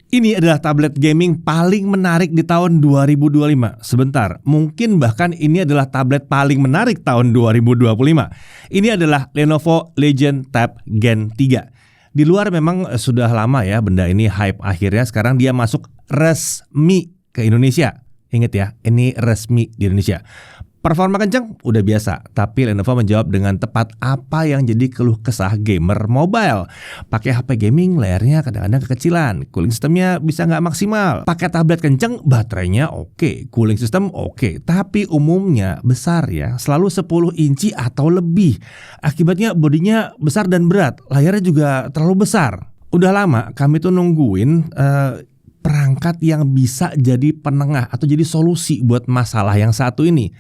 Ini adalah tablet gaming paling menarik di tahun 2025. Sebentar, mungkin bahkan ini adalah tablet paling menarik tahun 2025. Ini adalah Lenovo Legion Tab Gen 3. Di luar memang sudah lama ya benda ini hype, akhirnya sekarang dia masuk resmi ke Indonesia. Ingat ya, ini resmi di Indonesia. Performa kencang udah biasa, tapi Lenovo menjawab dengan tepat apa yang jadi keluh kesah gamer mobile. Pakai HP gaming layarnya kadang-kadang kekecilan, cooling sistemnya bisa nggak maksimal. Pakai tablet kencang, baterainya oke, cooling system oke, tapi umumnya besar ya, selalu 10 inci atau lebih. Akibatnya bodinya besar dan berat, layarnya juga terlalu besar. Udah lama kami tuh nungguin perangkat yang bisa jadi penengah atau jadi solusi buat masalah yang satu ini.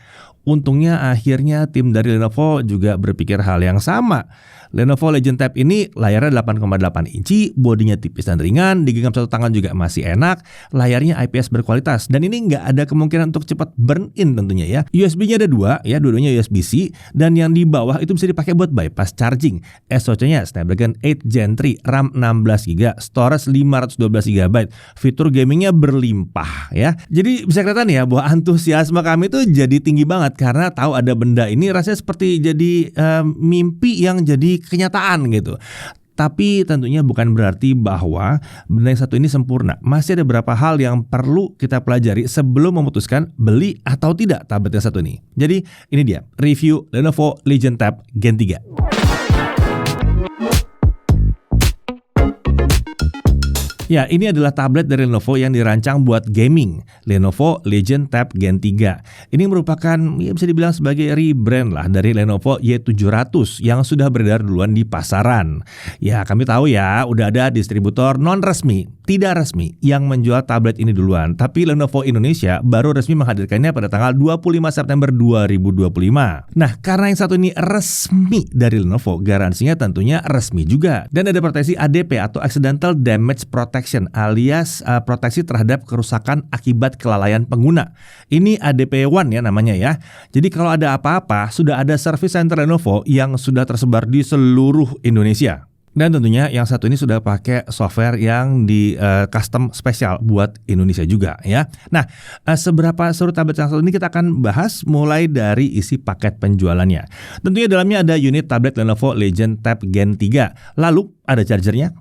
Untungnya akhirnya tim dari Lenovo juga berpikir hal yang sama. Lenovo Legion Tab ini layarnya 8,8 inci, bodinya tipis dan ringan, digenggam satu tangan juga masih enak, layarnya IPS berkualitas, dan ini nggak ada kemungkinan untuk cepat burn in tentunya ya. USB-nya ada dua, ya dua-duanya USB-C, dan yang di bawah itu bisa dipakai buat bypass charging. SoC-nya Snapdragon 8 Gen 3, RAM 16GB, storage 512GB, fitur gamingnya berlimpah ya. Jadi bisa kelihatan ya bahwa antusiasme kami tuh jadi tinggi banget karena tahu ada benda ini rasanya seperti jadi mimpi yang jadi kenyataan gitu. Tapi tentunya bukan berarti bahwa benda yang satu ini sempurna. Masih ada beberapa hal yang perlu kita pelajari sebelum memutuskan beli atau tidak tablet yang satu ini. Jadi ini dia review Lenovo Legion Tab Gen 3. Ya, ini adalah tablet dari Lenovo yang dirancang buat gaming, Lenovo Legion Tab Gen 3. Ini merupakan ya bisa dibilang sebagai rebrand lah dari Lenovo Y700 yang sudah beredar duluan di pasaran. Ya, kami tahu ya, udah ada distributor non resmi, tidak resmi yang menjual tablet ini duluan. Tapi Lenovo Indonesia baru resmi menghadirkannya pada tanggal 25 September 2025. Nah, karena yang satu ini resmi dari Lenovo, garansinya tentunya resmi juga. Dan ada proteksi ADP atau Accidental Damage Protection alias proteksi terhadap kerusakan akibat kelalaian pengguna. Ini ADP1 ya namanya ya. Jadi kalau ada apa-apa, sudah ada service center Lenovo yang sudah tersebar di seluruh Indonesia. Dan tentunya yang satu ini sudah pakai software yang di custom spesial buat Indonesia juga ya. Nah, seberapa seru tablet yang satu ini kita akan bahas mulai dari isi paket penjualannya. Tentunya dalamnya ada unit tablet Lenovo Legion Tab Gen 3. Lalu ada chargernya.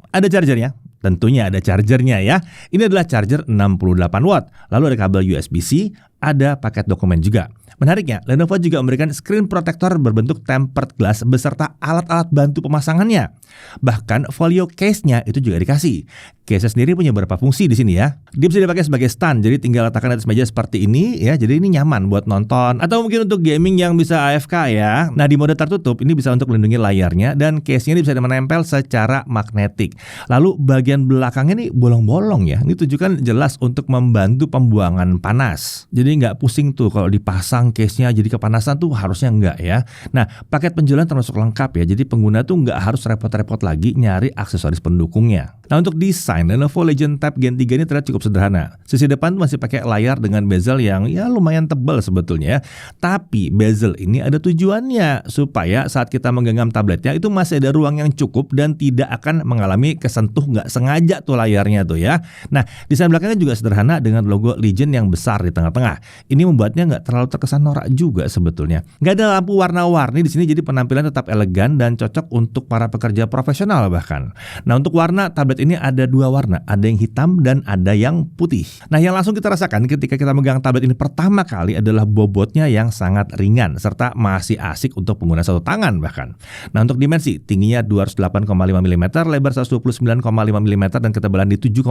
Tentunya ada chargernya ya. Ini adalah charger 68 watt. Lalu ada kabel USB-C, ada paket dokumen juga. Menariknya, Lenovo juga memberikan screen protector berbentuk tempered glass beserta alat-alat bantu pemasangannya. Bahkan folio case-nya itu juga dikasih. Case sendiri punya beberapa fungsi di sini ya. Dia bisa dipakai sebagai stand, jadi tinggal letakkan di atas meja seperti ini ya. Jadi ini nyaman buat nonton atau mungkin untuk gaming yang bisa AFK ya. Nah, di mode tertutup ini bisa untuk melindungi layarnya dan case-nya ini bisa menempel secara magnetik. Lalu bagian belakangnya nih bolong-bolong ya. Ini tujukan jelas untuk membantu pembuangan panas. Jadi nggak pusing tuh kalau dipasang case-nya jadi kepanasan tuh, harusnya enggak ya. Nah, paket penjualan termasuk lengkap ya. Jadi pengguna tuh nggak harus repot-repot lagi nyari aksesoris pendukungnya. Nah, untuk desain Lenovo Legion Tab Gen 3 ini terlihat cukup sederhana. Sisi depan masih pakai layar dengan bezel yang ya lumayan tebal sebetulnya. Tapi bezel ini ada tujuannya supaya saat kita menggenggam tabletnya itu masih ada ruang yang cukup dan tidak akan mengalami kesentuh nggak sengaja tuh layarnya tuh ya. Nah, desain belakangnya juga sederhana dengan logo Legion yang besar di tengah-tengah. Ini membuatnya nggak terlalu terkesan norak juga sebetulnya. Nggak ada lampu warna-warni di sini, jadi penampilan tetap elegan dan cocok untuk para pekerja profesional bahkan. Nah, untuk warna tablet ini ada dua warna, ada yang hitam dan ada yang putih. Nah, yang langsung kita rasakan ketika kita megang tablet ini pertama kali adalah bobotnya yang sangat ringan serta masih asik untuk pengguna satu tangan bahkan. Nah, untuk dimensi, tingginya 208,5 mm, lebar 129,5 mm dan ketebalan di 7,8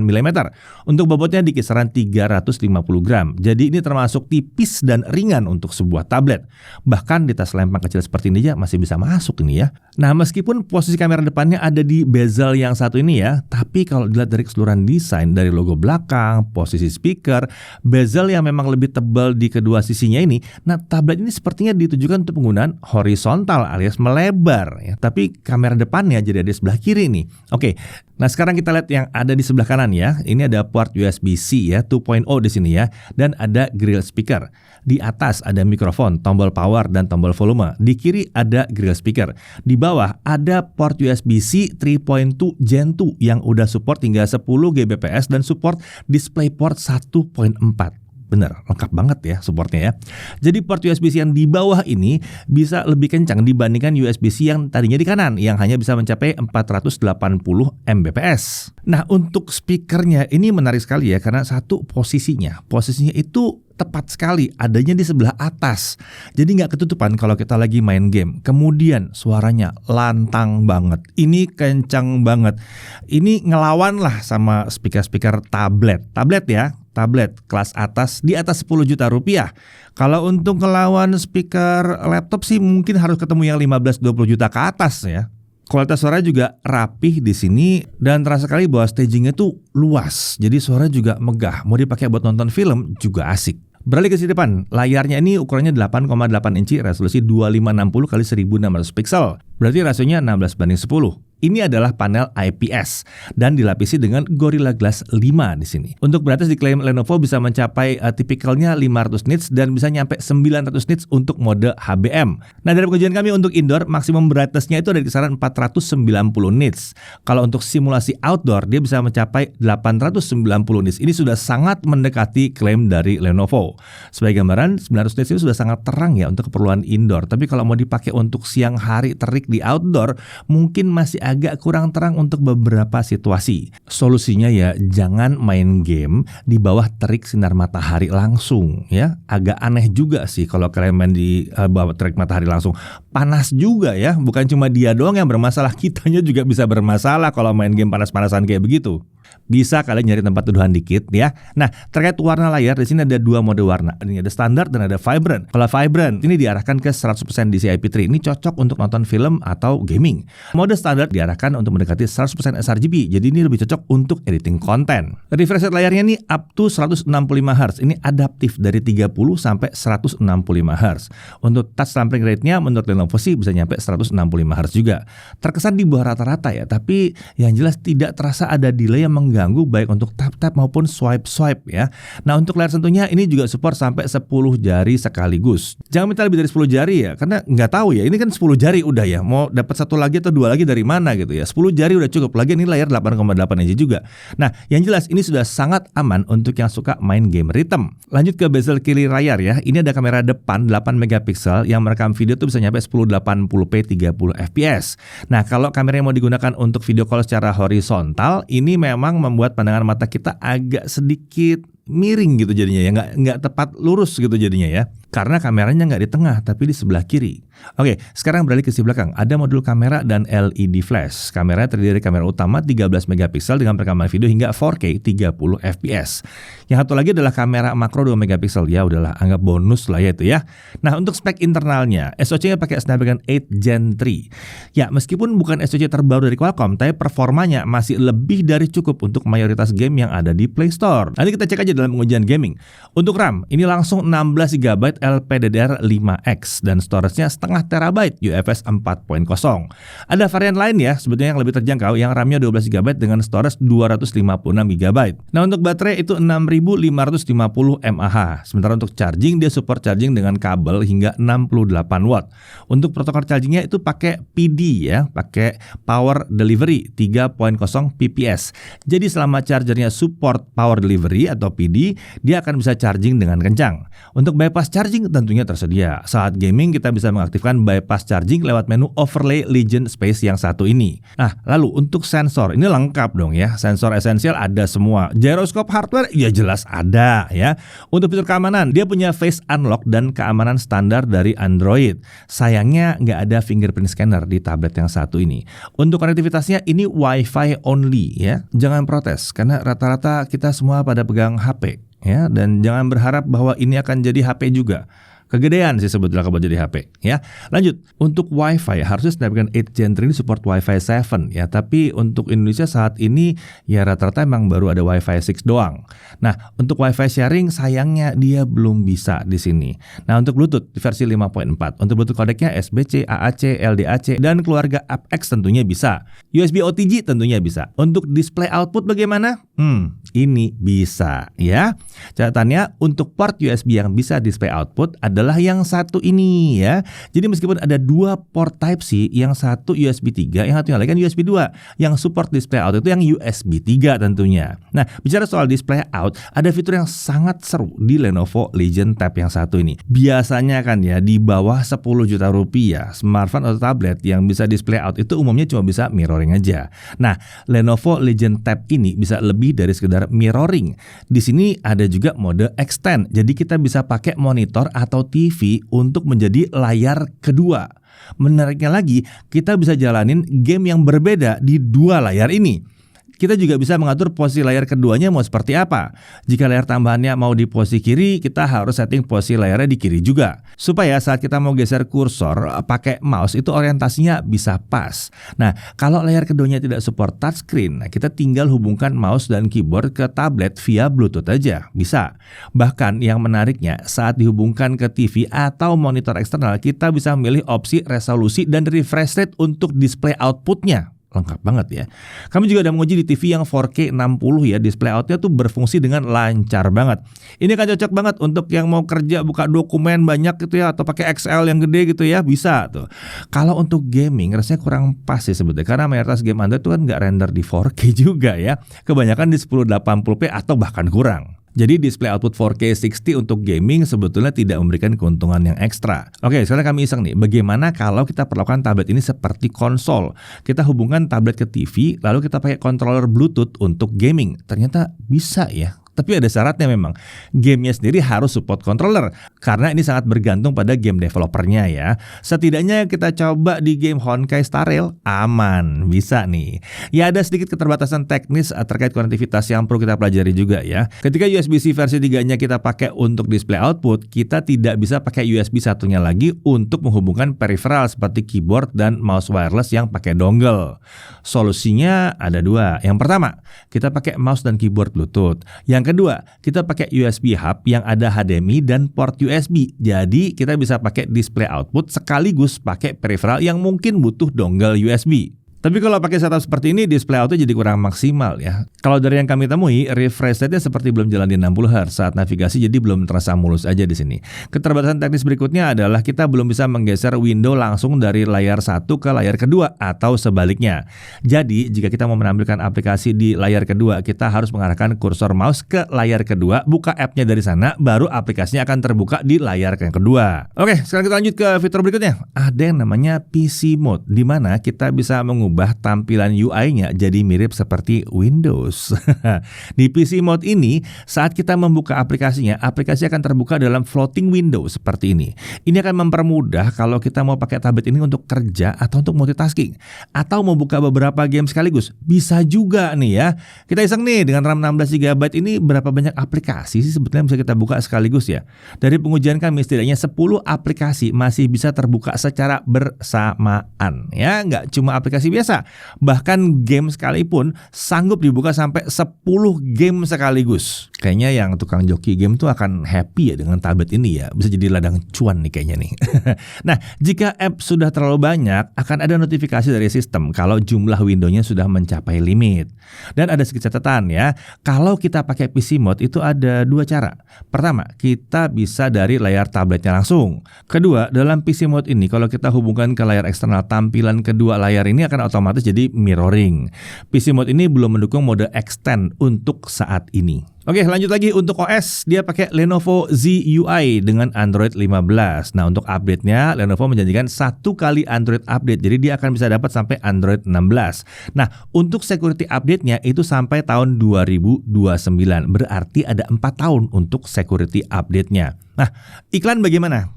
mm. Untuk bobotnya di kisaran 350 gram. Jadi ini termasuk tipis dan ringan untuk sebuah tablet. Bahkan di tas lempang kecil seperti ini aja masih bisa masuk ini ya. Nah, meskipun posisi kamera depannya ada di bezel yang satu ini ya, tapi kalau dilihat dari keseluruhan desain, dari logo belakang, posisi speaker, bezel yang memang lebih tebal di kedua sisinya ini, nah tablet ini sepertinya ditujukan untuk penggunaan horizontal alias melebar ya. Tapi kamera depannya jadi ada di sebelah kiri nih. Oke, Nah, sekarang kita lihat yang ada di sebelah kanan ya. Ini ada port USB-C ya, 2.0 di sini ya, dan ada grill speaker. Di atas ada mikrofon, tombol power dan tombol volume. Di kiri ada grill speaker. Di bawah ada port USB-C 3.2 Gen 2 yang udah support hingga 10 Gbps dan support DisplayPort 1.4. Bener, lengkap banget ya supportnya ya. Jadi port USB-C yang di bawah ini bisa lebih kencang dibandingkan USB-C yang tadinya di kanan yang hanya bisa mencapai 480 Mbps. Nah, untuk speakernya ini menarik sekali ya karena satu posisinya itu tepat sekali adanya di sebelah atas. Jadi nggak ketutupan kalau kita lagi main game. Kemudian suaranya lantang banget. Ini kencang banget. Ini ngelawan lah sama speaker-speaker tablet. Tablet kelas atas di atas 10 juta rupiah. Kalau untuk ngelawan speaker laptop sih mungkin harus ketemu yang 15-20 juta ke atas ya. Kualitas suara juga rapih di sini dan terasa sekali bahwa stagingnya tuh luas. Jadi suara juga megah. Mau dipakai buat nonton film juga asik. Beralih ke sisi depan, layarnya ini ukurannya 8,8 inci, resolusi 2560 x 1600 pixel. Berarti rasionya 16:10. Ini adalah panel IPS dan dilapisi dengan Gorilla Glass 5 di sini. Untuk brightness diklaim Lenovo bisa mencapai tipikalnya 500 nits dan bisa nyampe 900 nits untuk mode HBM. Nah, dari pengujian kami untuk indoor, maksimum brightness-nya itu ada di kisaran 490 nits. Kalau untuk simulasi outdoor, dia bisa mencapai 890 nits. Ini sudah sangat mendekati klaim dari Lenovo. Sebagai gambaran, 900 nits itu sudah sangat terang ya untuk keperluan indoor. Tapi kalau mau dipakai untuk siang hari terik di outdoor, mungkin masih agak kurang terang untuk beberapa situasi. Solusinya ya jangan main game di bawah terik sinar matahari langsung ya. Agak aneh juga sih kalau kalian main di bawah terik matahari langsung. Panas juga ya, bukan cuma dia doang yang bermasalah, kitanya juga bisa bermasalah kalau main game panas-panasan kayak begitu. Bisa kalian nyari tempat teduhan dikit ya. Nah, terkait warna layar di sini ada dua mode warna. Ini ada standar dan ada vibrant. Kalau vibrant ini diarahkan ke 100% DCI-P3. Ini cocok untuk nonton film atau gaming. Mode standar diarahkan untuk mendekati 100% sRGB. Jadi ini lebih cocok untuk editing konten. Refresh rate layarnya ini up to 165 Hz. Ini adaptif dari 30 sampai 165 Hz. Untuk touch sampling rate-nya menurut Lenovo sih bisa nyampe 165 Hz juga. Terkesan di bawah rata-rata ya, tapi yang jelas tidak terasa ada delay yang mengganggu baik untuk tap-tap maupun swipe-swipe ya. Nah, untuk layar sentuhnya ini juga support sampai 10 jari sekaligus. Jangan minta lebih dari 10 jari ya, karena nggak tahu ya, ini kan 10 jari udah ya, mau dapat satu lagi atau dua lagi dari mana gitu ya. 10 jari udah cukup, lagi ini layar 8,8 inci juga. Nah, yang jelas ini sudah sangat aman untuk yang suka main game rhythm. Lanjut ke bezel kiri layar ya, ini ada kamera depan 8 megapiksel yang merekam video tuh bisa nyampe 1080p 30 fps. Nah, kalau kamera yang mau digunakan untuk video call secara horizontal, ini memang membuat pandangan mata kita agak sedikit miring gitu jadinya ya, nggak tepat lurus gitu jadinya ya, karena kameranya nggak di tengah tapi di sebelah kiri. Oke, sekarang beralih ke sisi belakang. Ada modul kamera dan LED flash. Kameranya terdiri dari kamera utama 13 megapiksel dengan perekaman video hingga 4K 30 fps. Yang satu lagi adalah kamera makro 2 megapiksel. Ya udahlah, anggap bonus lah ya itu ya. Nah, untuk spek internalnya, SoC-nya pakai Snapdragon 8 Gen 3. Ya, meskipun bukan SoC terbaru dari Qualcomm, tapi performanya masih lebih dari cukup untuk mayoritas game yang ada di Play Store. Nanti kita cek aja dalam pengujian gaming. Untuk RAM, ini langsung 16 GB LPDDR5X dan storage-nya setengah terabyte UFS 4.0. Ada varian lain ya, sebetulnya yang lebih terjangkau, yang RAM-nya 12 GB dengan storage 256 GB. Nah, untuk baterai itu 6550 mAh. Sementara untuk charging, dia support charging dengan kabel hingga 68 watt. Untuk protokol chargingnya itu pakai PD ya, pakai Power Delivery 3.0 PPS. Jadi selama chargernya support Power Delivery atau PD, dia akan bisa charging dengan kencang. Untuk bypass charging tentunya tersedia. Saat gaming kita bisa mengaktifkan bypass charging lewat menu overlay Legend Space yang satu ini. Nah, lalu untuk sensor, ini lengkap dong ya. Sensor esensial ada semua. Gyroscope hardware ya jelas ada ya. Untuk fitur keamanan, dia punya face unlock dan keamanan standar dari Android. Sayangnya nggak ada fingerprint scanner di tablet yang satu ini. Untuk konektivitasnya ini Wi-Fi only ya. Jangan protes karena rata-rata kita semua pada pegang HP ya, dan jangan berharap bahwa ini akan jadi HP juga. Kegedean sih sebetulnya kalau jadi HP ya. Lanjut, untuk Wi-Fi harusnya Snapdragon 8 Gen 3 ini support Wi-Fi 7 ya, tapi untuk Indonesia saat ini ya rata-rata emang baru ada Wi-Fi 6 doang. Nah, untuk Wi-Fi sharing sayangnya dia belum bisa di sini. Nah, untuk Bluetooth di versi 5.4. Untuk Bluetooth kodeknya SBC, AAC, LDAC dan keluarga apX tentunya bisa. USB OTG tentunya bisa. Untuk display output bagaimana? Ini bisa ya. Catatannya untuk port USB yang bisa display output adalah yang satu ini ya. Jadi meskipun ada dua port Type-C, yang satu USB 3, yang satu yang lain kan USB 2. Yang support display out itu yang USB 3 tentunya. Nah, bicara soal display out, ada fitur yang sangat seru di Lenovo Legion Tab yang satu ini. Biasanya kan ya di bawah 10 juta rupiah, smartphone atau tablet yang bisa display out itu umumnya cuma bisa mirroring aja. Nah, Lenovo Legion Tab ini bisa lebih dari sekedar mirroring. Di sini ada juga mode extend. Jadi kita bisa pakai monitor atau TV untuk menjadi layar kedua. Menariknya lagi, kita bisa jalanin game yang berbeda di dua layar ini. Kita juga bisa mengatur posisi layar keduanya mau seperti apa. Jika layar tambahannya mau di posisi kiri, kita harus setting posisi layarnya di kiri juga. Supaya saat kita mau geser kursor pakai mouse itu orientasinya bisa pas. Nah, kalau layar keduanya tidak support touchscreen, kita tinggal hubungkan mouse dan keyboard ke tablet via Bluetooth aja. Bisa. Bahkan yang menariknya, saat dihubungkan ke TV atau monitor eksternal, kita bisa memilih opsi resolusi dan refresh rate untuk display outputnya. Lengkap banget ya. Kami juga udah menguji di TV yang 4K 60 ya, display outnya tuh berfungsi dengan lancar banget. Ini kan cocok banget untuk yang mau kerja buka dokumen banyak gitu ya, atau pakai Excel yang gede gitu ya, bisa tuh. Kalau untuk gaming rasanya kurang pas sih sebetulnya, karena mayoritas game Anda tuh kan nggak render di 4K juga ya. Kebanyakan di 1080p atau bahkan kurang. Jadi display output 4K 60 untuk gaming sebetulnya tidak memberikan keuntungan yang ekstra. Oke, sekarang kami iseng nih, bagaimana kalau kita perlakukan tablet ini seperti konsol? Kita hubungkan tablet ke TV, lalu kita pakai controller Bluetooth untuk gaming. Ternyata bisa ya. Tapi ada syaratnya memang. Gamenya sendiri harus support controller, karena ini sangat bergantung pada game developernya ya. Setidaknya kita coba di game Honkai Star Rail, aman, bisa nih. Ya ada sedikit keterbatasan teknis terkait konektivitas yang perlu kita pelajari juga ya. Ketika USB-C versi 3-nya kita pakai untuk display output, kita tidak bisa pakai USB satunya lagi untuk menghubungkan peripheral seperti keyboard dan mouse wireless yang pakai dongle. Solusinya ada dua. Yang pertama, kita pakai mouse dan keyboard Bluetooth. Yang kedua, kita pakai USB hub yang ada HDMI dan port USB. Jadi kita bisa pakai display output sekaligus pakai peripheral yang mungkin butuh dongle USB. Tapi kalau pakai setup seperti ini, display outnya jadi kurang maksimal ya. Kalau dari yang kami temui, refresh rate-nya seperti belum jalan di 60 Hz saat navigasi, jadi belum terasa mulus aja di sini. Keterbatasan teknis berikutnya adalah kita belum bisa menggeser window langsung dari layar satu ke layar kedua atau sebaliknya. Jadi jika kita mau menampilkan aplikasi di layar kedua, kita harus mengarahkan kursor mouse ke layar kedua, buka app-nya dari sana, baru aplikasinya akan terbuka di layar yang kedua. Oke, sekarang kita lanjut ke fitur berikutnya. Ada yang namanya PC Mode, di mana kita bisa mengubah tampilan UI-nya jadi mirip seperti Windows. Di PC Mode ini, saat kita membuka aplikasinya, aplikasi akan terbuka dalam floating window seperti ini. Ini akan mempermudah kalau kita mau pakai tablet ini untuk kerja atau untuk multitasking, atau mau buka beberapa game sekaligus. Bisa juga nih ya. Kita iseng nih, dengan RAM 16GB ini berapa banyak aplikasi sih sebetulnya bisa kita buka sekaligus ya. Dari pengujian kami, setidaknya 10 aplikasi masih bisa terbuka secara bersamaan ya, nggak cuma aplikasi biasa. Bahkan game sekalipun sanggup dibuka sampai 10 game sekaligus. Kayaknya yang tukang joki game tuh akan happy ya dengan tablet ini ya. Bisa jadi ladang cuan nih kayaknya nih. Nah, jika app sudah terlalu banyak, akan ada notifikasi dari sistem kalau jumlah windownya sudah mencapai limit. Dan ada sedikit catatan ya, kalau kita pakai PC Mode itu ada dua cara. Pertama, kita bisa dari layar tabletnya langsung. Kedua, dalam PC Mode ini kalau kita hubungkan ke layar eksternal, tampilan kedua layar ini akan otomatis jadi mirroring. PC Mode ini belum mendukung mode extend untuk saat ini. Oke, lanjut lagi untuk OS, dia pakai Lenovo ZUI dengan Android 15. Nah, untuk update-nya Lenovo menjanjikan 1 kali Android update, jadi dia akan bisa dapat sampai Android 16. Nah, untuk security update-nya itu sampai tahun 2029, berarti ada 4 tahun untuk security update-nya. Nah, iklan bagaimana?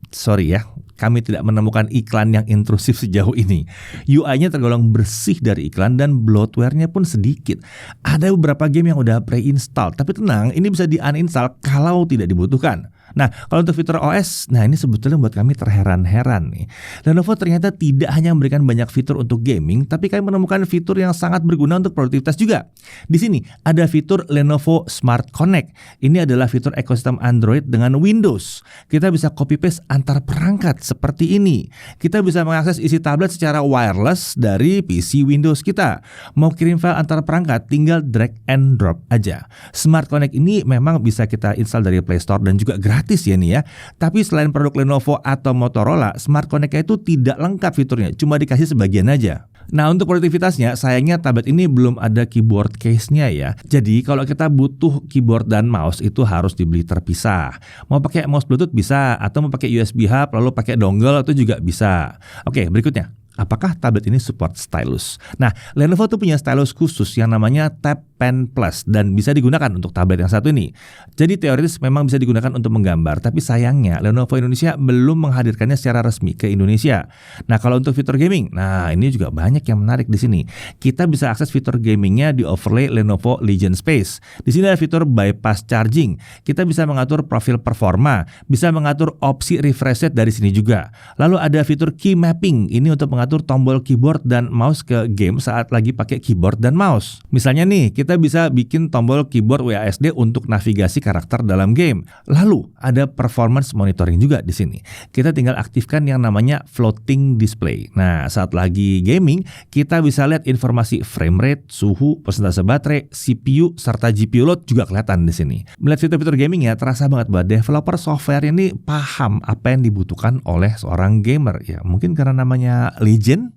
Sorry ya, kami tidak menemukan iklan yang intrusif sejauh ini. UI-nya tergolong bersih dari iklan dan bloatware-nya pun sedikit. Ada beberapa game yang udah pre-install, tapi tenang, ini bisa di-uninstall kalau tidak dibutuhkan. Nah, kalau untuk fitur OS, nah ini sebetulnya buat kami terheran-heran nih. Lenovo ternyata tidak hanya memberikan banyak fitur untuk gaming, tapi kami menemukan fitur yang sangat berguna untuk produktivitas juga. Di sini ada fitur Lenovo Smart Connect. Ini adalah fitur ekosistem Android dengan Windows. Kita bisa copy paste antar perangkat seperti ini. Kita bisa mengakses isi tablet secara wireless dari PC Windows kita. Mau kirim file antar perangkat, tinggal drag and drop aja. Smart Connect ini memang bisa kita install dari Play Store dan juga gratis ya nih ya. Tapi selain produk Lenovo atau Motorola, Smart Connect itu tidak lengkap fiturnya, cuma dikasih sebagian aja. Nah, untuk produktivitasnya, sayangnya tablet ini belum ada keyboard case-nya ya. Jadi kalau kita butuh keyboard dan mouse itu harus dibeli terpisah. Mau pakai mouse Bluetooth bisa, atau mau pakai USB hub lalu pakai dongle itu juga bisa. Oke, berikutnya. Apakah tablet ini support stylus? Nah, Lenovo tuh punya stylus khusus yang namanya Tab Pen Plus dan bisa digunakan untuk tablet yang satu ini. Jadi teoritis memang bisa digunakan untuk menggambar, tapi sayangnya Lenovo Indonesia belum menghadirkannya secara resmi ke Indonesia. Nah, kalau untuk fitur gaming, nah ini juga banyak yang menarik di sini. Kita bisa akses fitur gamingnya di overlay Lenovo Legion Space. Di sini ada fitur bypass charging. Kita bisa mengatur profil performa, bisa mengatur opsi refresh rate dari sini juga. Lalu ada fitur key mapping. Ini untuk mengatur tombol keyboard dan mouse ke game saat lagi pakai keyboard dan mouse. Misalnya nih, kita bisa bikin tombol keyboard WASD untuk navigasi karakter dalam game. Lalu ada performance monitoring juga di sini. Kita tinggal aktifkan yang namanya floating display. Nah, saat lagi gaming, kita bisa lihat informasi frame rate, suhu, persentase baterai, CPU, serta GPU load juga kelihatan di sini. Melihat fitur-fitur gaming ya, terasa banget bahwa developer software ini paham apa yang dibutuhkan oleh seorang gamer. Ya, mungkin karena namanya Legion.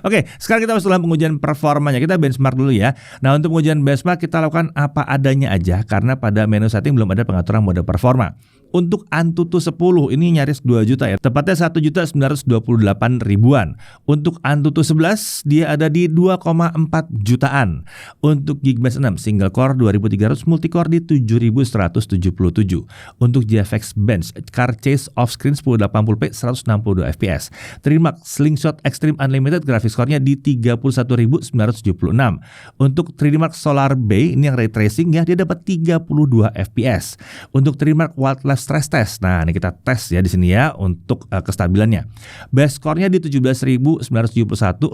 Oke, sekarang kita masuk dalam pengujian performanya. Kita benchmark dulu ya. Nah, untuk pengujian benchmark kita lakukan apa adanya aja karena pada menu setting belum ada pengaturan mode performa. Untuk Antutu 10 ini nyaris 2 juta ya, tepatnya 1.928.000-an. Untuk Antutu 11 dia ada di 2,4 jutaan. Untuk Geekbench 6 single core 2300, multicore di 7177. Untuk GeFX Bench Car Chase Offscreen 1080p 162 fps. Trimax Slingshot Extreme Unlimited graphics core-nya di 31.976. Untuk 3D Mark Solar Bay ini yang ray tracing ya, dia dapat 32 fps. Untuk 3D Mark Wildlife Stress Test. Nah, ini kita tes ya di sini ya untuk kestabilannya. Base score-nya di 17.971,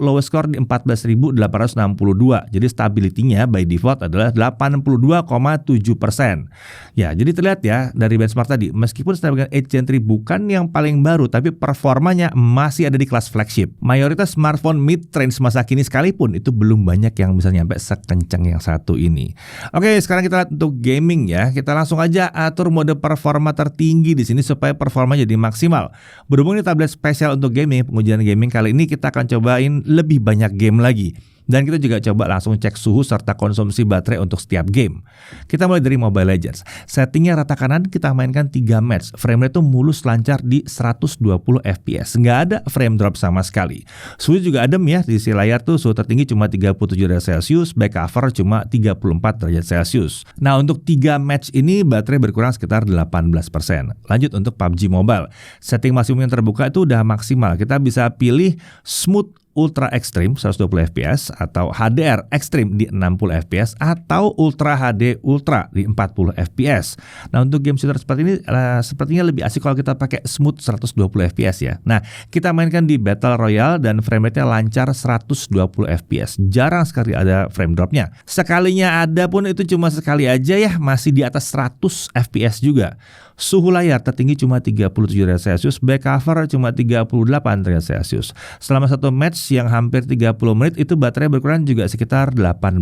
lowest score di 14.862. Jadi stability-nya by default adalah 82,7%. Ya, jadi terlihat ya dari benchmark tadi, meskipun Snapdragon 8 Gen 3 bukan yang paling baru, tapi performanya masih ada di kelas flagship. Mayoritas smartphone mid-range masa kini sekalipun itu belum banyak yang bisa nyampe sekencang yang satu ini. Oke, sekarang kita lihat untuk gaming ya. Kita langsung aja atur mode performa tertinggi di sini supaya performa jadi maksimal. Berhubung ini tablet spesial untuk gaming, pengujian gaming kali ini kita akan cobain lebih banyak game lagi. Dan kita juga coba langsung cek suhu serta konsumsi baterai untuk setiap game. Kita mulai dari Mobile Legends. Settingnya rata kanan, kita mainkan 3 match. Frame rate itu mulus lancar di 120 fps. Nggak ada frame drop sama sekali. Suhu juga adem ya. Di sisi layar tuh suhu tertinggi cuma 37 derajat Celcius, back cover cuma 34 derajat Celcius. Nah, untuk 3 match ini baterai berkurang sekitar 18%. Lanjut untuk PUBG Mobile. Setting maksimum yang terbuka itu udah maksimal. Kita bisa pilih smooth Ultra Extreme 120 fps atau HDR Extreme di 60 fps atau Ultra HD Ultra di 40 fps. Nah, untuk game shooter seperti ini sepertinya lebih asik kalau kita pakai smooth 120 fps ya. Nah, kita mainkan di Battle Royale dan frame rate-nya lancar 120 fps. Jarang sekali ada frame drop-nya. Sekalinya ada pun itu cuma sekali aja ya, masih di atas 100 fps juga. Suhu layar tertinggi cuma 37 derajat Celcius, back cover cuma 38 derajat Celcius. Selama satu match yang hampir 30 menit itu baterai berkurang juga sekitar 18%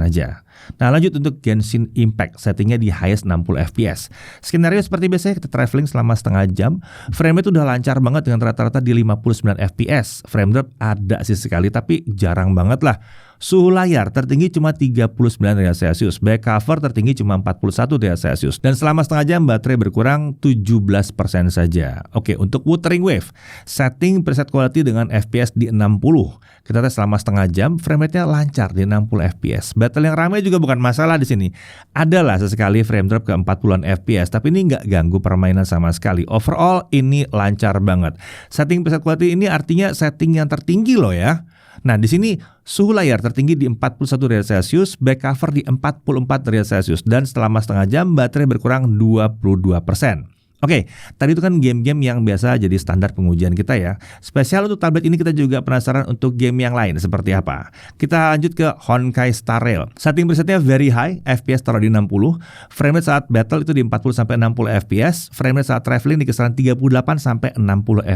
aja. Nah, lanjut untuk Genshin Impact, settingnya di highest 60 fps. Skenario seperti biasanya, kita traveling selama setengah jam. Frame itu udah lancar banget dengan rata-rata di 59 fps. Frame drop ada sih sekali tapi jarang banget lah. Suhu layar tertinggi cuma 39 derajat Celcius, back cover tertinggi cuma 41 derajat Celcius, dan selama setengah jam baterai berkurang 17% saja. Oke, untuk Wuthering Wave, setting preset quality dengan FPS di 60. Kita tes selama setengah jam, frame rate-nya lancar di 60 fps. Battle yang ramai juga bukan masalah di sini. Adalah sesekali frame drop ke 40-an fps, tapi ini nggak ganggu permainan sama sekali. Overall ini lancar banget. Setting preset quality ini artinya setting yang tertinggi loh ya. Nah, di sini suhu layar tertinggi di 41 derajat Celcius, back cover di 44 derajat Celcius, dan selama setengah jam baterai berkurang 22%. Oke, tadi itu kan game-game yang biasa jadi standar pengujian kita ya. Spesial untuk tablet ini kita juga penasaran untuk game yang lain seperti apa. Kita lanjut ke Honkai Star Rail. Setting presetnya very high, FPS taruh di 60, frame rate saat battle itu di 40-60 FPS, frame rate saat traveling di kisaran 38-60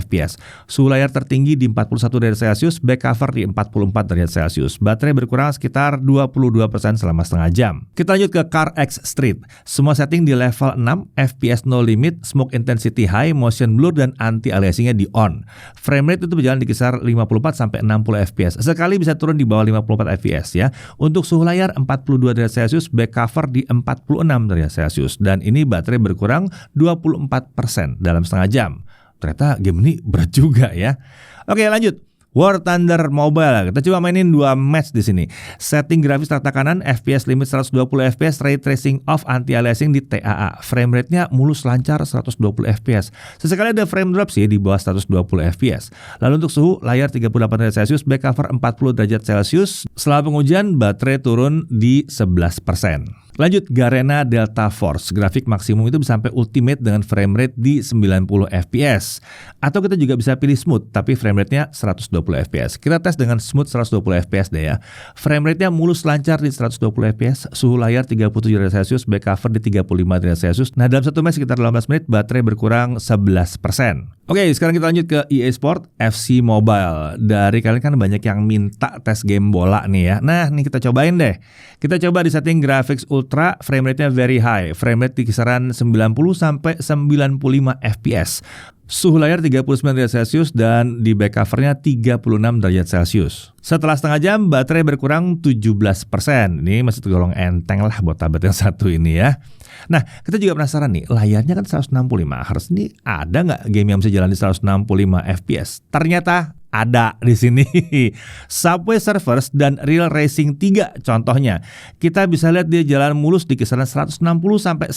FPS. Suhu layar tertinggi di 41 derajat Celcius, back cover di 44 derajat Celcius. Baterai berkurang sekitar 22% selama setengah jam. Kita lanjut ke Car X Street. Semua setting di level 6, FPS no limit, smoke intensity high, motion blur, dan anti-aliasingnya di on. Frame rate itu berjalan di kisar 54-60 FPS. Sekali bisa turun di bawah 54 FPS ya. Untuk suhu layar 42 derajat Celcius, back cover di 46 derajat Celcius. Dan ini baterai berkurang 24% dalam setengah jam. Ternyata game ini berat juga ya. Oke, lanjut. War Thunder Mobile. Kita coba mainin 2 match di sini. Setting grafis rata kanan, FPS limit 120 FPS, ray tracing off, anti-aliasing di TAA. Frame rate-nya mulus lancar 120 FPS. Sesekali ada frame drop sih di bawah 120 FPS. Lalu untuk suhu, layar 38 derajat Celcius, back cover 40 derajat Celcius. Setelah pengujian, baterai turun di 11%. Lanjut, Garena Delta Force. Grafik maksimum itu bisa sampai ultimate dengan frame rate di 90 FPS. Atau kita juga bisa pilih smooth, tapi frame rate-nya 120 FPS. Kita tes dengan smooth 120 FPS deh ya. Frame rate-nya mulus lancar di 120 FPS. Suhu layar 37 derajat Celcius, back cover di 35 derajat Celcius. Nah, dalam satu match sekitar 18 menit, baterai berkurang 11%. Oke, sekarang kita lanjut ke EA Sport FC Mobile. Dari kalian kan banyak yang minta tes game bola nih ya. Nah, nih kita cobain deh. Kita coba di setting graphics ultra, frame rate-nya very high. Frame rate di kisaran 90-95 FPS. Suhu layar 39 derajat Celcius dan di back covernya 36 derajat Celcius. Setelah setengah jam, baterai berkurang 17%. Ini masih tergolong enteng lah buat tablet yang satu ini ya. Nah, kita juga penasaran nih, layarnya kan 165 Hz. Ini ada nggak game yang bisa jalan di 165 FPS? Ternyata ada di sini. Subway Surfers dan Real Racing 3 contohnya. Kita bisa lihat dia jalan mulus di kisaran 160-165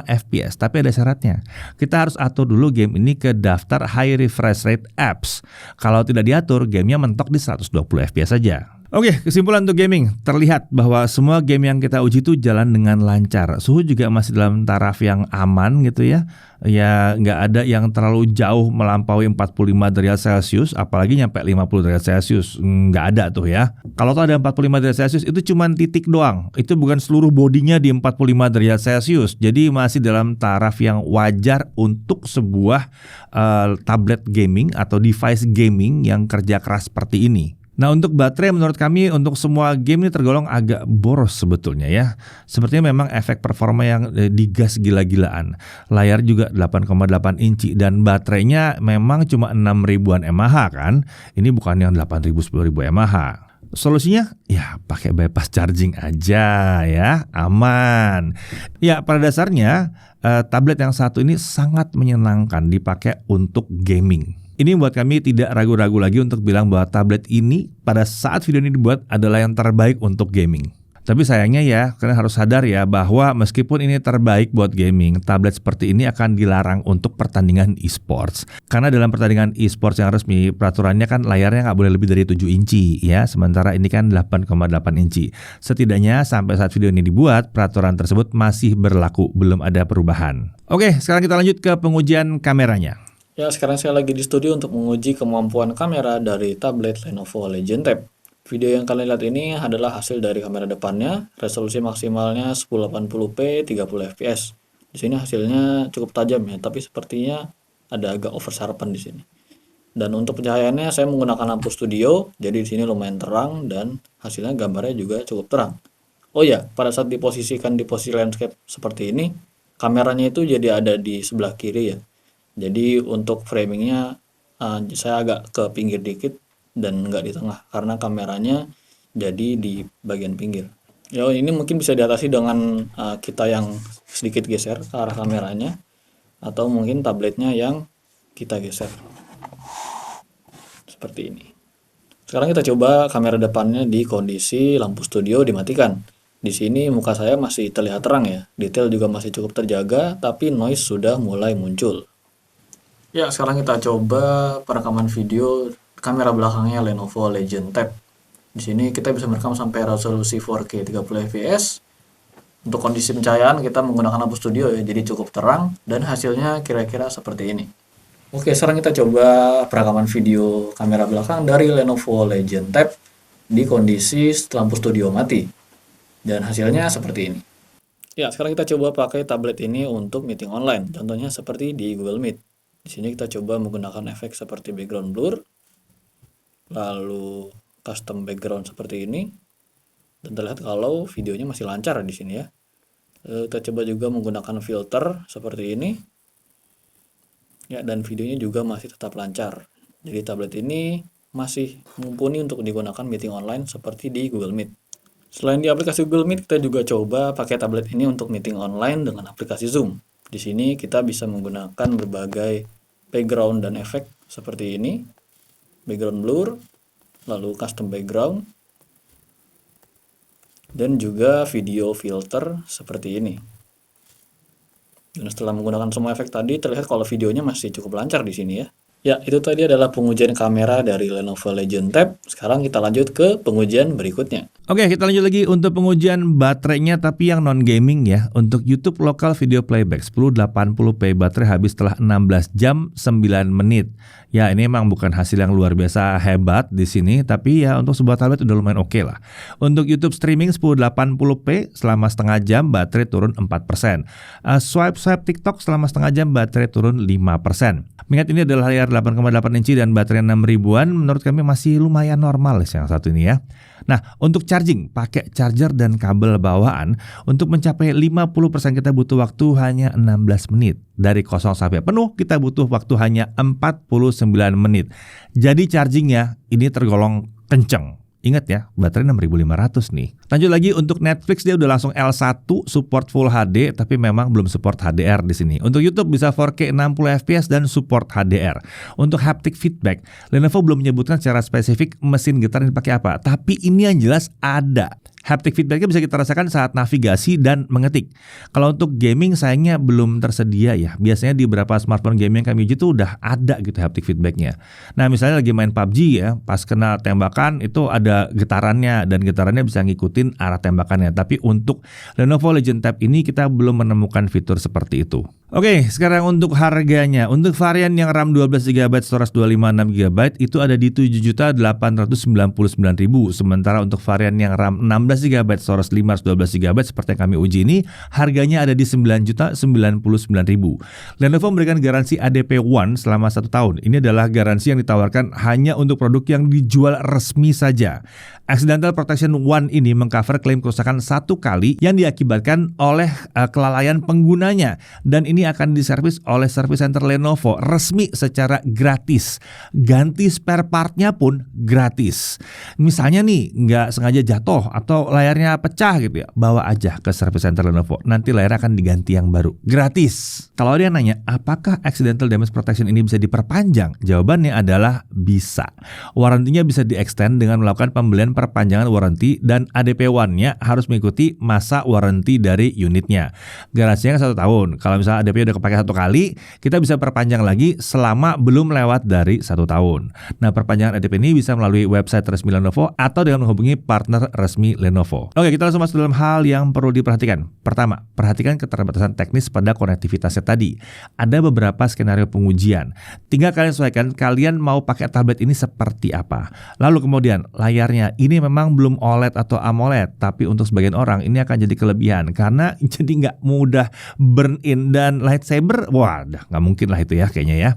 FPS. Tapi ada syaratnya. Kita harus atur dulu game ini ke daftar high refresh rate apps. Kalau tidak diatur, gamenya mentok di 120 FPS saja. Oke, kesimpulan untuk gaming. Terlihat bahwa semua game yang kita uji itu jalan dengan lancar. Suhu juga masih dalam taraf yang aman gitu ya. Ya nggak ada yang terlalu jauh melampaui 45 derajat Celcius, apalagi nyampe 50 derajat Celcius. Nggak ada tuh ya. Kalau tuh ada 45 derajat Celcius itu cuma titik doang. Itu bukan seluruh bodinya di 45 derajat Celcius. Jadi masih dalam taraf yang wajar untuk sebuah tablet gaming atau device gaming yang kerja keras seperti ini. Nah, untuk baterai menurut kami untuk semua game ini tergolong agak boros sebetulnya ya. Sepertinya memang efek performa yang digas gila-gilaan. Layar juga 8,8 inci dan baterainya memang cuma 6 ribuan mAh kan. Ini bukan yang 8.000-10.000 mAh. Solusinya ya pakai bypass charging aja ya, aman. Ya, pada dasarnya tablet yang satu ini sangat menyenangkan dipakai untuk gaming. Ini buat kami tidak ragu-ragu lagi untuk bilang bahwa tablet ini pada saat video ini dibuat adalah yang terbaik untuk gaming. Tapi sayangnya ya, kalian harus sadar ya bahwa meskipun ini terbaik buat gaming, tablet seperti ini akan dilarang untuk pertandingan e-sports. Karena dalam pertandingan e-sports yang resmi, peraturannya kan layarnya nggak boleh lebih dari 7 inci ya, sementara ini kan 8,8 inci. Setidaknya sampai saat video ini dibuat, peraturan tersebut masih berlaku, belum ada perubahan. Oke, sekarang kita lanjut ke pengujian kameranya. Ya, sekarang saya lagi di studio untuk menguji kemampuan kamera dari tablet Lenovo Legion Tab. Video yang kalian lihat ini adalah hasil dari kamera depannya, resolusi maksimalnya 1080p 30 fps. Di sini hasilnya cukup tajam ya, tapi sepertinya ada agak oversharpen di sini. Dan untuk pencahayaannya saya menggunakan lampu studio, jadi di sini lumayan terang dan hasilnya gambarnya juga cukup terang. Oh ya, pada saat diposisikan di posisi landscape seperti ini, kameranya itu jadi ada di sebelah kiri ya. Jadi untuk framingnya saya agak ke pinggir dikit dan nggak di tengah karena kameranya jadi di bagian pinggir. Ya, ini mungkin bisa diatasi dengan kita yang sedikit geser ke arah kameranya atau mungkin tabletnya yang kita geser seperti ini. Sekarang kita coba kamera depannya di kondisi lampu studio dimatikan. Di sini muka saya masih terlihat terang ya, detail juga masih cukup terjaga, tapi noise sudah mulai muncul. Ya, sekarang kita coba perekaman video kamera belakangnya Lenovo Legion Tab. Di sini kita bisa merekam sampai resolusi 4K 30 fps. Untuk kondisi pencahayaan kita menggunakan lampu studio ya, jadi cukup terang dan hasilnya kira-kira seperti ini. Oke, sekarang kita coba perekaman video kamera belakang dari Lenovo Legion Tab di kondisi lampu studio mati. Dan hasilnya seperti ini. Ya, sekarang kita coba pakai tablet ini untuk meeting online. Contohnya seperti di Google Meet. Di sini kita coba menggunakan efek seperti background blur, lalu custom background seperti ini. Dan terlihat kalau videonya masih lancar di sini ya. Kita coba juga menggunakan filter seperti ini. Ya, dan videonya juga masih tetap lancar. Jadi tablet ini masih mumpuni untuk digunakan meeting online seperti di Google Meet. Selain di aplikasi Google Meet, kita juga coba pakai tablet ini untuk meeting online dengan aplikasi Zoom. Di sini kita bisa menggunakan berbagai background dan efek seperti ini. Background blur, lalu custom background, dan juga video filter seperti ini. Dan setelah menggunakan semua efek tadi, terlihat kalau videonya masih cukup lancar di sini ya. Ya, itu tadi adalah pengujian kamera dari Lenovo Legion Tab. Sekarang kita lanjut ke pengujian berikutnya. Oke, kita lanjut lagi untuk pengujian baterainya tapi yang non-gaming ya. Untuk YouTube Local Video Playback 1080p baterai habis setelah 16 jam 9 menit. Ya, ini emang bukan hasil yang luar biasa hebat di sini, tapi ya untuk sebuah tablet udah lumayan oke lah. Untuk YouTube streaming 1080p selama setengah jam baterai turun 4%. Swipe TikTok selama setengah jam baterai turun 5%. Mengingat ini adalah layar 8,8 inci dan baterai 6000-an, menurut kami masih lumayan normal yang satu ini ya. Nah, untuk charging, pakai charger dan kabel bawaan, untuk mencapai 50% kita butuh waktu hanya 16 menit. Dari kosong sampai penuh, kita butuh waktu hanya 49 menit. Jadi chargingnya ini tergolong kenceng. Ingat ya, baterai 6500 nih. Lanjut lagi untuk Netflix, dia udah langsung L1 support Full HD, tapi memang belum support HDR di sini. Untuk YouTube bisa 4K 60 fps dan support HDR. Untuk haptic feedback, Lenovo belum menyebutkan secara spesifik mesin gitar yang dipakai apa, tapi ini yang jelas ada. Haptic feedbacknya bisa kita rasakan saat navigasi dan mengetik. Kalau untuk gaming sayangnya belum tersedia ya. Biasanya di beberapa smartphone gaming yang kami uji itu udah ada gitu haptic feedbacknya. Nah, misalnya lagi main PUBG ya, pas kena tembakan itu ada getarannya dan getarannya bisa ngikutin arah tembakannya. Tapi untuk Lenovo Legion Tab ini kita belum menemukan fitur seperti itu. Oke, sekarang untuk harganya. Untuk varian yang RAM 12GB, storage 256GB itu ada di 7.899.000. Sementara untuk varian yang RAM 16GB, storage 512GB seperti yang kami uji ini, harganya ada di 9.099.000. Lenovo memberikan garansi ADP One selama 1 tahun. Ini adalah garansi yang ditawarkan hanya untuk produk yang dijual resmi saja. Accidental Protection One ini mengcover klaim kerusakan 1 kali yang diakibatkan oleh kelalaian penggunanya. Dan ini akan diservis oleh service center Lenovo resmi secara gratis. Ganti spare partnya pun gratis. Misalnya nih nggak sengaja jatuh atau layarnya pecah gitu ya, bawa aja ke service center Lenovo. Nanti layar akan diganti yang baru gratis. Kalau dia nanya apakah accidental damage protection ini bisa diperpanjang, jawabannya adalah bisa. Warantinya bisa di-extend dengan melakukan pembelian perpanjangan waranti dan ADP One-nya harus mengikuti masa waranti dari unitnya. Garansinya 1 tahun. Kalau misalnya ADP udah kepake 1 kali, kita bisa perpanjang lagi selama belum lewat dari 1 tahun. Nah, perpanjangan ADP ini bisa melalui website resmi Lenovo atau dengan menghubungi partner resmi Lenovo. Oke, kita langsung masuk dalam hal yang perlu diperhatikan. Pertama, perhatikan keterbatasan teknis pada konektivitasnya tadi. Ada beberapa skenario pengujian. Tinggal kalian sesuaikan kalian mau pakai tablet ini seperti apa. Lalu kemudian, layarnya ini memang belum OLED atau AMOLED, tapi untuk sebagian orang ini akan jadi kelebihan karena jadi nggak mudah burn in dan lightsaber, wah nggak mungkin lah itu ya kayaknya ya.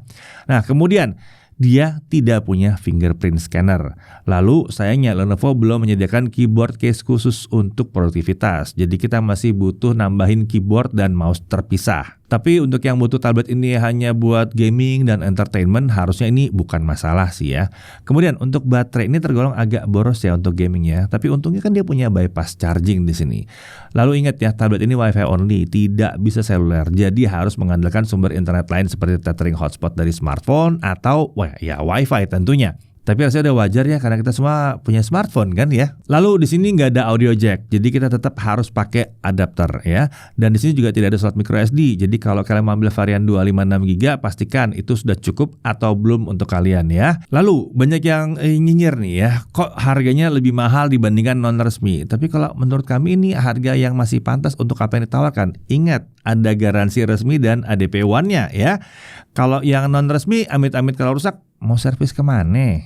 Nah, kemudian dia tidak punya fingerprint scanner. Lalu sayangnya Lenovo belum menyediakan keyboard case khusus untuk produktivitas. Jadi kita masih butuh nambahin keyboard dan mouse terpisah. Tapi untuk yang butuh tablet ini hanya buat gaming dan entertainment, harusnya ini bukan masalah sih ya. Kemudian untuk baterai ini tergolong agak boros ya untuk gaming ya. Tapi untungnya kan dia punya bypass charging di sini. Lalu ingat ya, tablet ini Wi-Fi only, tidak bisa seluler. Jadi harus mengandalkan sumber internet lain seperti tethering hotspot dari smartphone atau ya Wi-Fi tentunya. Tapi rasanya udah wajar ya karena kita semua punya smartphone kan ya. Lalu di sini nggak ada audio jack, jadi kita tetap harus pakai adapter ya. Dan di sini juga tidak ada slot micro SD. Jadi kalau kalian mau ambil varian 256GB, pastikan itu sudah cukup atau belum untuk kalian ya. Lalu banyak yang nyinyir nih ya, kok harganya lebih mahal dibandingkan non resmi. Tapi kalau menurut kami ini harga yang masih pantas untuk apa yang ditawarkan. Ingat, ada garansi resmi dan ADP One-nya ya. Kalau yang non resmi, amit-amit kalau rusak, mau servis kemana?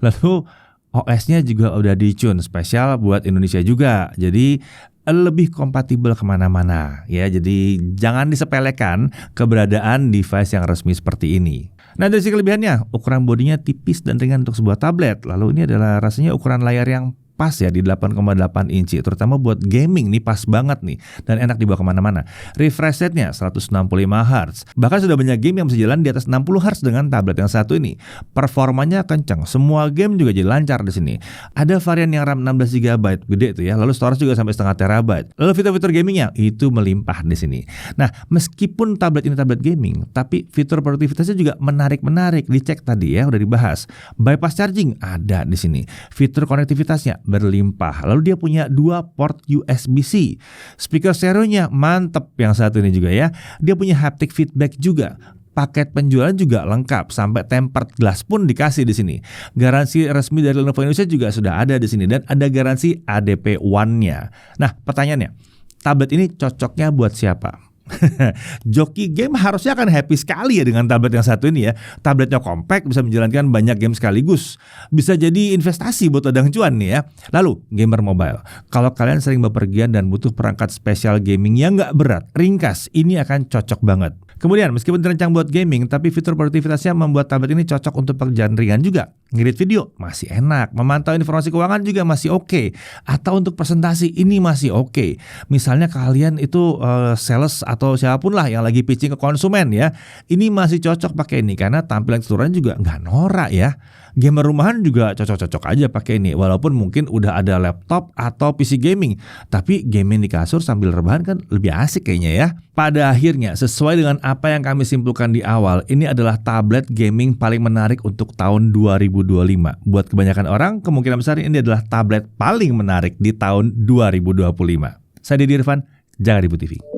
Lalu OS-nya juga udah di-tune spesial buat Indonesia juga. Jadi lebih kompatibel kemana-mana ya. Jadi jangan disepelekan keberadaan device yang resmi seperti ini. Nah, dari sisi kelebihannya, ukuran bodinya tipis dan ringan untuk sebuah tablet. Lalu ini adalah rasanya ukuran layar yang pas ya di 8,8 inci, terutama buat gaming nih pas banget nih dan enak dibawa kemana-mana. Refresh rate-nya 165 Hz. Bahkan sudah banyak game yang bisa jalan di atas 60 Hz dengan tablet yang satu ini. Performanya kencang, semua game juga jadi lancar di sini. Ada varian yang RAM 16 GB, gede tuh ya. Lalu storage juga sampai setengah terabyte. Lalu fitur-fitur gamingnya itu melimpah di sini. Nah, meskipun tablet ini tablet gaming, tapi fitur produktivitasnya juga menarik-menarik. Dicek tadi ya, udah dibahas. Bypass charging ada di sini. Fitur konektivitasnya berlimpah. Lalu dia punya 2 port USB-C. Speaker stereonya mantep yang satu ini juga ya. Dia punya haptic feedback juga. Paket penjualan juga lengkap, sampai tempered glass pun dikasih di sini. Garansi resmi dari Lenovo Indonesia juga sudah ada di sini dan ada garansi ADP One-nya. Nah, pertanyaannya, tablet ini cocoknya buat siapa? Joki game harusnya akan happy sekali ya dengan tablet yang satu ini ya. Tabletnya compact, bisa menjalankan banyak game sekaligus. Bisa jadi investasi buat ladang cuan nih ya. Lalu gamer mobile, kalau kalian sering bepergian dan butuh perangkat spesial gaming yang gak berat, ringkas, ini akan cocok banget. Kemudian meskipun dirancang buat gaming, tapi fitur produktivitasnya membuat tablet ini cocok untuk pekerjaan ringan juga. Ngedit video masih enak, memantau informasi keuangan juga masih oke, atau untuk presentasi ini masih oke. Misalnya kalian itu sales atau siapapun lah yang lagi pitching ke konsumen ya, ini masih cocok pakai ini karena tampilan keseluruhan juga nggak norak ya. Gamer rumahan juga cocok-cocok aja pakai ini, walaupun mungkin udah ada laptop atau PC gaming, tapi gaming di kasur sambil rebahan kan lebih asik kayaknya ya. Pada akhirnya, sesuai dengan apa yang kami simpulkan di awal, ini adalah tablet gaming paling menarik untuk tahun 2025. Buat kebanyakan orang, kemungkinan besar ini adalah tablet paling menarik di tahun 2025. Saya Didi Irfan, Jangan Ribut TV.